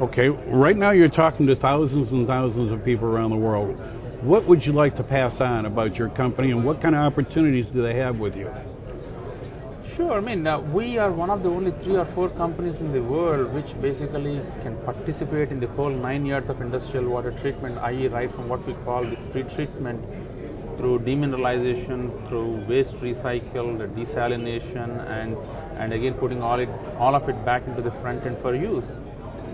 Okay, right now you're talking to thousands and thousands of people around the world. What would you like to pass on about your company, and what kind of opportunities do they have with you? Sure, I mean, we are one of the only 3 or 4 companies in the world which basically can participate in the whole 9 yards of industrial water treatment, i.e. right from what we call the pre-treatment through demineralization, through waste recycle, the desalination, and again putting all of it back into the front end for use.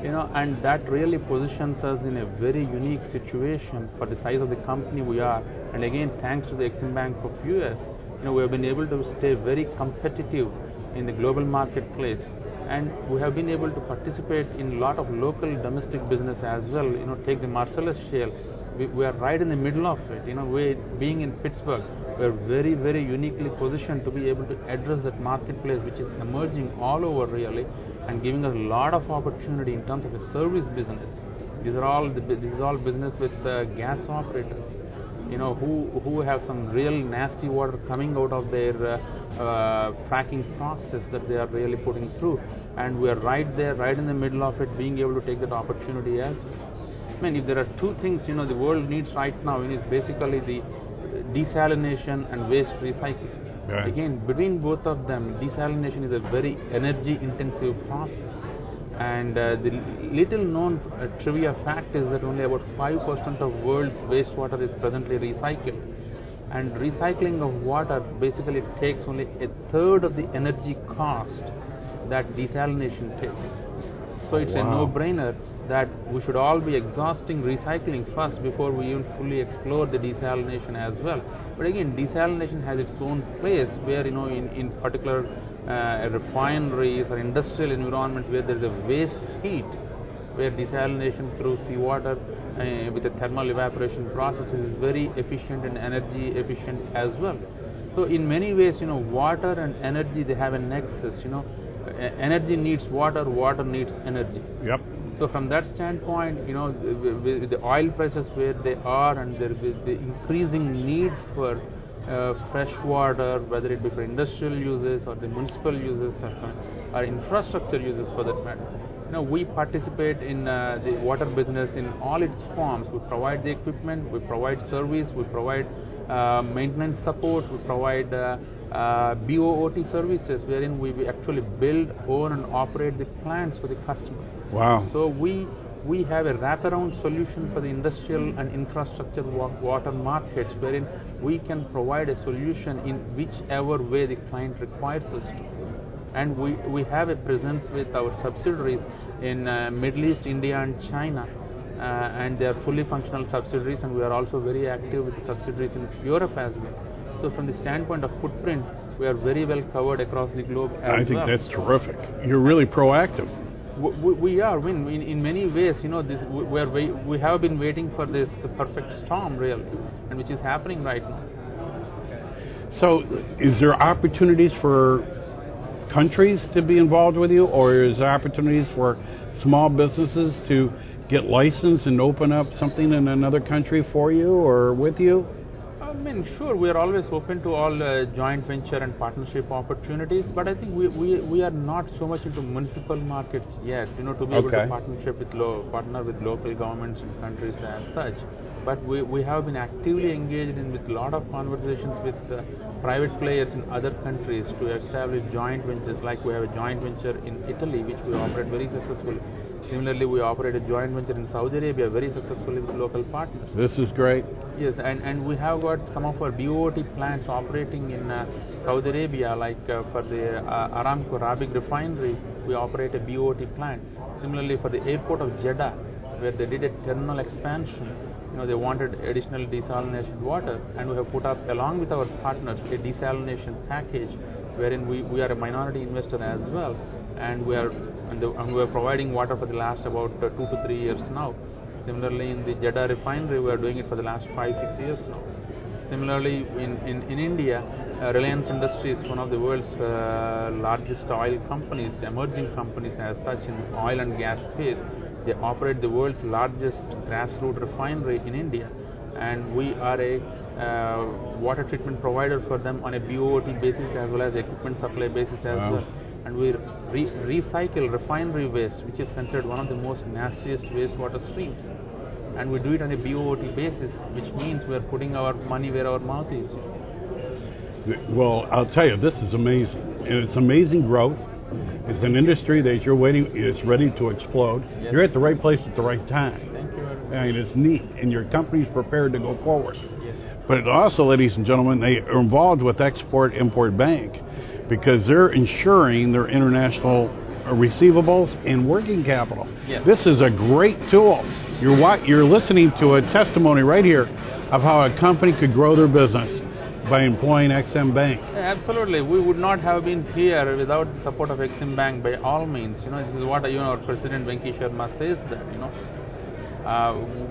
And that really positions us in a very unique situation for the size of the company we are. And again, thanks to the Exim Bank of US, we have been able to stay very competitive in the global marketplace, and we have been able to participate in a lot of local domestic business as well. Take the Marcellus Shale. We are right in the middle of it. We being in Pittsburgh, we are very, very uniquely positioned to be able to address that marketplace, which is emerging all over really, and giving us a lot of opportunity in terms of a service business. This is all business with gas operators, who have some real nasty water coming out of their fracking process that they are really putting through, and we are right there, right in the middle of it, being able to take that opportunity as well. I mean, if there are 2 things the world needs right now, it's basically the desalination and waste recycling. Right. Again, between both of them, desalination is a very energy-intensive process, and the little known trivia fact is that only about 5% of world's wastewater is presently recycled, and recycling of water basically takes only 1/3 of the energy cost that desalination takes. So it's a no-brainer that we should all be exhausting recycling first before we even fully explore the desalination as well. But again, desalination has its own place where, in particular refineries or industrial environments where there is a waste heat, where desalination through seawater with a thermal evaporation process is very efficient and energy efficient as well. So in many ways, water and energy, they have a nexus. Energy needs water, water needs energy. Yep. So from that standpoint, with the oil prices where they are, and there is the increasing need for fresh water, whether it be for industrial uses or the municipal uses or infrastructure uses for that matter, we participate in the water business in all its forms. We provide the equipment, we provide service, we provide maintenance support, we provide BOOT services, wherein we actually build, own and operate the plants for the customer. Wow. So we have a wraparound solution for the industrial and infrastructure water markets, wherein we can provide a solution in whichever way the client requires us to. And we have a presence with our subsidiaries in Middle East, India and China, and they are fully functional subsidiaries, and we are also very active with subsidiaries in Europe as well. So from the standpoint of footprint, we are very well covered across the globe as well. I think that's terrific. You're really proactive. We are. In many ways, we have been waiting for this perfect storm, really, and which is happening right now. So, is there opportunities for countries to be involved with you, or is there opportunities for small businesses to get licensed and open up something in another country for you or with you? I mean, sure, we are always open to all joint venture and partnership opportunities, but I think we are not so much into municipal markets yet, to be able to partner with local governments and countries as such. But we have been actively engaged with a lot of conversations with private players in other countries to establish joint ventures, like we have a joint venture in Italy, which we operate very successfully. Similarly, we operate a joint venture in Saudi Arabia very successfully with local partners. This is great. Yes, and we have got some of our BOT plants operating in Saudi Arabia, like for the Aramco Rabigh refinery, we operate a BOT plant. Similarly, for the airport of Jeddah, where they did a terminal expansion, they wanted additional desalination water, and we have put up, along with our partners, a desalination package, wherein we are a minority investor as well, and we are providing water for the last about 2 to 3 years now. Similarly, in the Jeddah refinery, we are doing it for the last 5-6 years now. Similarly, in India, Reliance Industries is one of the world's largest oil companies, emerging companies as such in oil and gas space. They operate the world's largest grassroots refinery in India, and we are a water treatment provider for them on a BOT basis as well as equipment supply basis as well. and we recycle refinery waste, which is considered one of the most nastiest wastewater streams. And we do it on a BOT basis, which means we are putting our money where our mouth is. Well, I'll tell you, this is amazing. And it's amazing growth. It's an industry that you're waiting is ready to explode. Yes. You're at the right place at the right time. Thank you very much. I mean, it's neat, and your company's prepared to go forward. Yes. But also, ladies and gentlemen, they are involved with Export-Import Bank because they're ensuring their international receivables and working capital. Yes. This is a great tool. You're listening to a testimony right here of how a company could grow their business by employing Exim Bank. Yeah, absolutely. We would not have been here without the support of Exim Bank by all means. This is what our President Venki Sharma says that,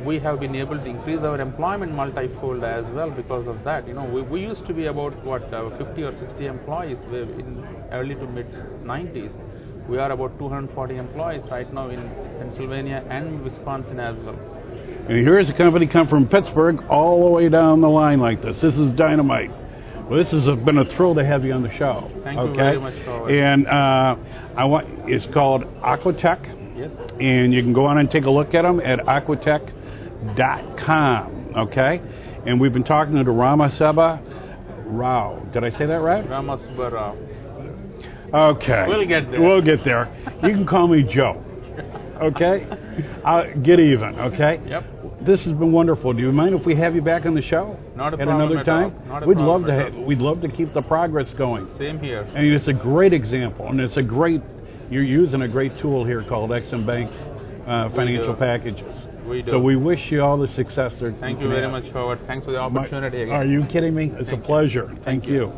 we have been able to increase our employment multifold as well because of that. We used to be about 50 or 60 employees in early to mid 90s. We are about 240 employees right now in Pennsylvania and Wisconsin as well. And here's a company come from Pittsburgh all the way down the line like this. This is dynamite. Well, this has been a thrill to have you on the show. Thank you very much, Howard. And it's called Aquatech. Yes. And you can go on and take a look at them at aquatech.com. Okay. And we've been talking to Mrama Subbarao. Did I say that right? Mrama Subbarao. Okay. We'll get there. We'll get there. You can call me Joe. Okay? Get even, okay? Yep. This has been wonderful. Do you mind if we have you back on the show? Not a at problem another at time? all. Not a We'd problem love at to all. we'd love to keep the progress going. Same here. And it's a great example, and it's a great you're using a great tool here called Exim Bank's financial packages. We do. So we wish you all the success there. Thank you very much, Howard. Thanks for the opportunity again. Are you kidding me? It's a pleasure. Thank you.